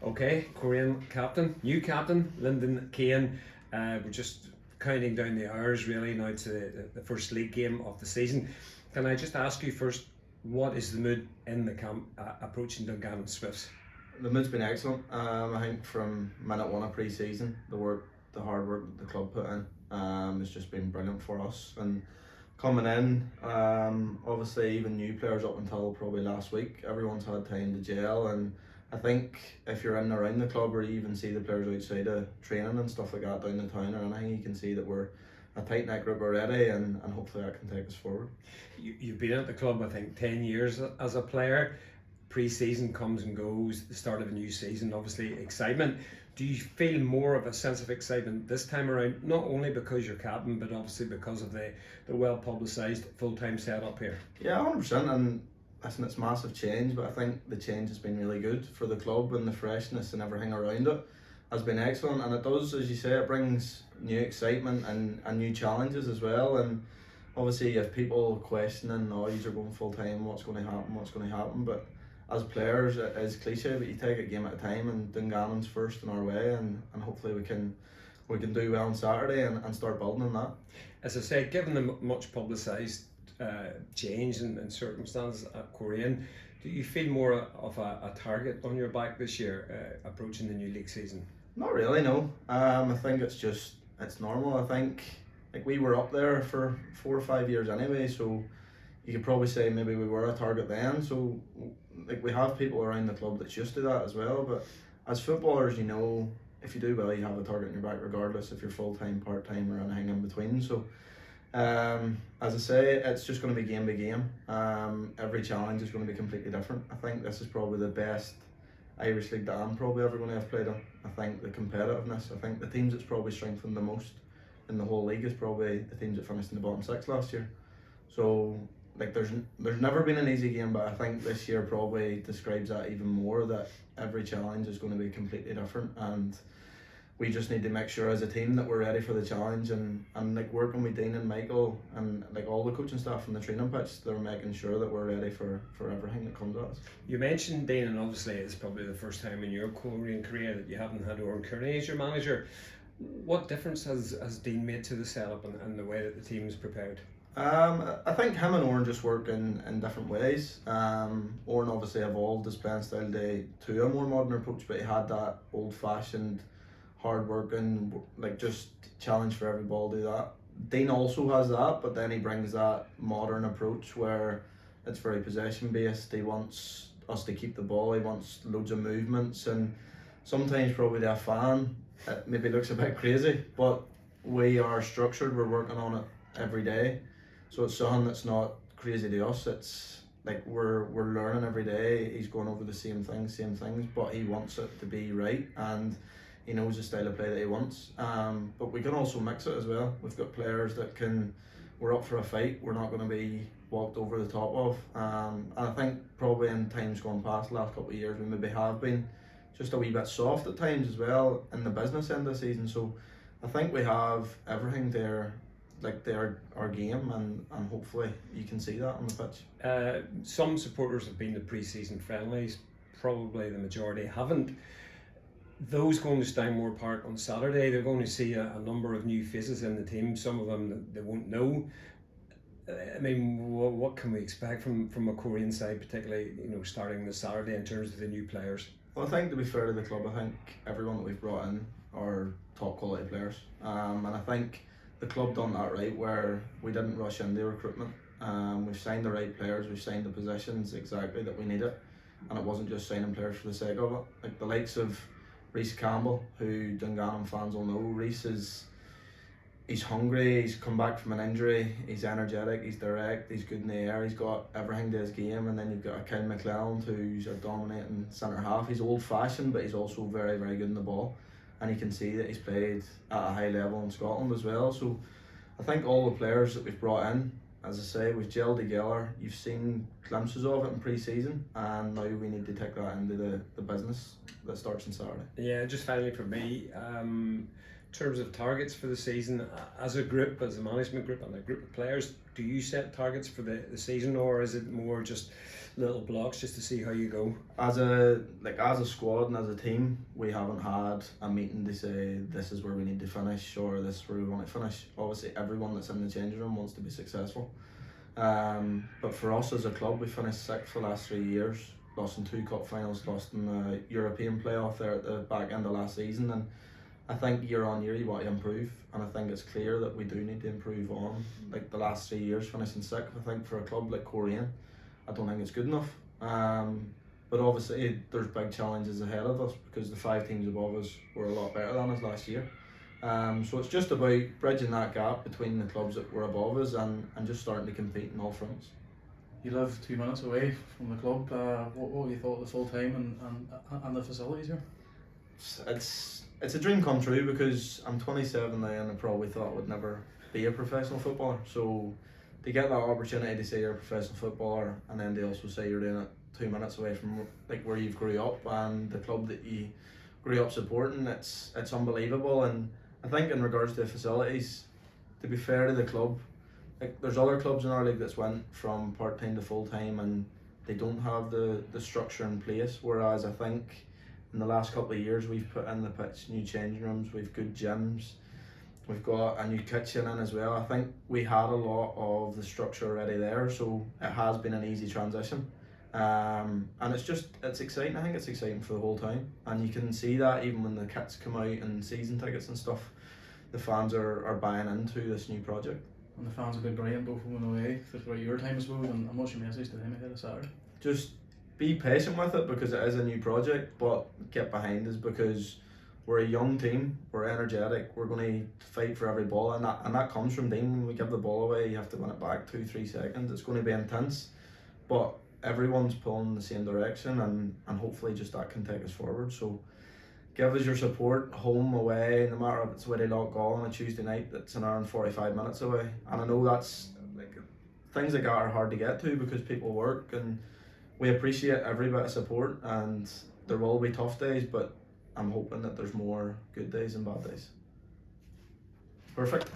Okay, Korean captain, new captain, Lyndon Kane. We're just counting down the hours really now to the first league game of the season. Can I just ask you first, what is the mood in the camp approaching Dungannon Swifts? The mood's been excellent. I think from minute one of pre-season, the hard work that the club put in, has just been brilliant for us. And coming in, obviously even new players up until probably last week, everyone's had time to gel. And I think if you're in and around the club, or you even see the players outside of training and stuff like that down the town or anything, you can see that we're a tight knit group already, and hopefully that can take us forward. You've been at the club, I think, 10 years as a player. Pre-season comes and goes, the start of a new season, obviously excitement. Do you feel more of a sense of excitement this time around, not only because you're captain, but obviously because of the well publicised full-time setup here? Yeah, 100%. And listen, it's massive change, but I think the change has been really good for the club, and the freshness and everything around it has been excellent. And it does, as you say, it brings new excitement and new challenges as well. And obviously, if people questioning, oh, you're going full time, what's going to happen? But as players, it is cliche, but you take it game at a time, and Dungannon's first in our way, and hopefully we can do well on Saturday and start building on that. As I say, given the much publicised change in circumstances at Korean, do you feel more of a target on your back this year approaching the new league season? Not really, no. I think it's normal. I think like we were up there for 4 or 5 years anyway, so you could probably say maybe we were a target then. So like we have people around the club that's used to that as well. But as footballers, you know, if you do well, you have a target on your back regardless if you're full time, part time, or anything in between. So as I say, it's just going to be game by game. Every challenge is going to be completely different. I think this is probably the best Irish League that I'm probably ever going to have played on. I think the competitiveness, I think the teams that's probably strengthened the most in the whole league is probably the teams that finished in the bottom six last year. So like there's never been an easy game, but I think this year probably describes that even more, that every challenge is going to be completely different, and we just need to make sure as a team that we're ready for the challenge, and like working with Dean and Michael and like all the coaching staff from the training pitch, they're making sure that we're ready for everything that comes at us. You mentioned Dean, and obviously it's probably the first time in your Korean career that you haven't had Oran Kearney as your manager. What difference has Dean made to the setup and the way that the team is prepared? I think him and Oran just work in different ways. Oran obviously evolved his playing style to a more modern approach, but he had that old-fashioned, hard-working, like just challenge for every ball, do that. Dean also has that, but then he brings that modern approach where it's very possession-based. He wants us to keep the ball, he wants loads of movements, and sometimes probably to a fan, it maybe looks a bit crazy, but we are structured, we're working on it every day. So it's something that's not crazy to us. It's like we're learning every day. He's going over the same things, but he wants it to be right, and he knows the style of play that he wants. But we can also mix it as well. We've got players that we're up for a fight. We're not going to be walked over the top of. And I think probably in times gone past, the last couple of years, we maybe have been just a wee bit soft at times as well in the business end of the season. So I think we have everything there, like our game, and hopefully you can see that on the pitch. Some supporters have been to pre-season friendlies, probably the majority haven't. Those going to Stanmore Park on Saturday, they're going to see a number of new faces in the team, some of them they won't know. I mean, what can we expect from a Korean side, particularly starting this Saturday in terms of the new players? Well, I think to be fair to the club, I think everyone that we've brought in are top quality players, and I think the club done that right, where we didn't rush into recruitment. We've signed the right players, we've signed the positions exactly that we needed, and it wasn't just signing players for the sake of it. Like the likes of Reece Campbell, who Dungannon fans will know. Reece he's hungry, he's come back from an injury, he's energetic, he's direct, he's good in the air, he's got everything to his game. And then you've got a Kyle McClelland, who's a dominating centre half. He's old fashioned, but he's also very, very good in the ball, and you can see that he's played at a high level in Scotland as well. So I think all the players that we've brought in, as I say, we've gelled together. You've seen glimpses of it in pre-season, and now we need to take that into the business that starts on Saturday. Yeah, just finally for me, terms of targets for the season, as a group, as a management group and a group of players, do you set targets for the season, or is it more just little blocks just to see how you go? As a squad and as a team, we haven't had a meeting to say this is where we need to finish or this is where we want to finish. Obviously everyone that's in the changing room wants to be successful, but for us as a club, we finished 6th for the last 3 years, lost in 2 cup finals, lost in the European playoff there at the back end of last season, and I think year on year you want to improve, and I think it's clear that we do need to improve on. Like the last 3 years finishing 6th, I think for a club like Korean, I don't think it's good enough. But obviously there's big challenges ahead of us because the 5 teams above us were a lot better than us last year. So it's just about bridging that gap between the clubs that were above us and just starting to compete in all fronts. You live 2 minutes away from the club. What you thought of the full time and the facilities here? It's a dream come true because I'm 27 now and I probably thought I would never be a professional footballer. So to get that opportunity to say you're a professional footballer and then they also say you're doing it 2 minutes away from like where you grew up and the club that you grew up supporting, it's unbelievable. And I think in regards to the facilities, to be fair to the club, like there's other clubs in our league that's went from part-time to full-time and they don't have the structure in place, whereas I think in the last couple of years we've put in the pitch, new changing rooms, we've good gyms, we've got a new kitchen in as well. I think we had a lot of the structure already there, so it has been an easy transition. And it's exciting. I think it's exciting for the whole town, and you can see that even when the kits come out and season tickets and stuff, the fans are buying into this new project. And the fans have been brilliant both home and away throughout your time, I suppose, and what's your message to them ahead of Saturday? Just be patient with it because it is a new project, but get behind us because we're a young team, we're energetic, we're going to fight for every ball, and that comes from Dean. When we give the ball away, you have to win it back 2-3 seconds. It's going to be intense, but everyone's pulling in the same direction, and hopefully just that can take us forward. So give us your support, home, away, no matter if it's Willie Lock Gall on a Tuesday night that's an hour and 45 minutes away. And I know that's like things like that are hard to get to because people work, and we appreciate every bit of support, and there will be tough days, but I'm hoping that there's more good days than bad days. Perfect.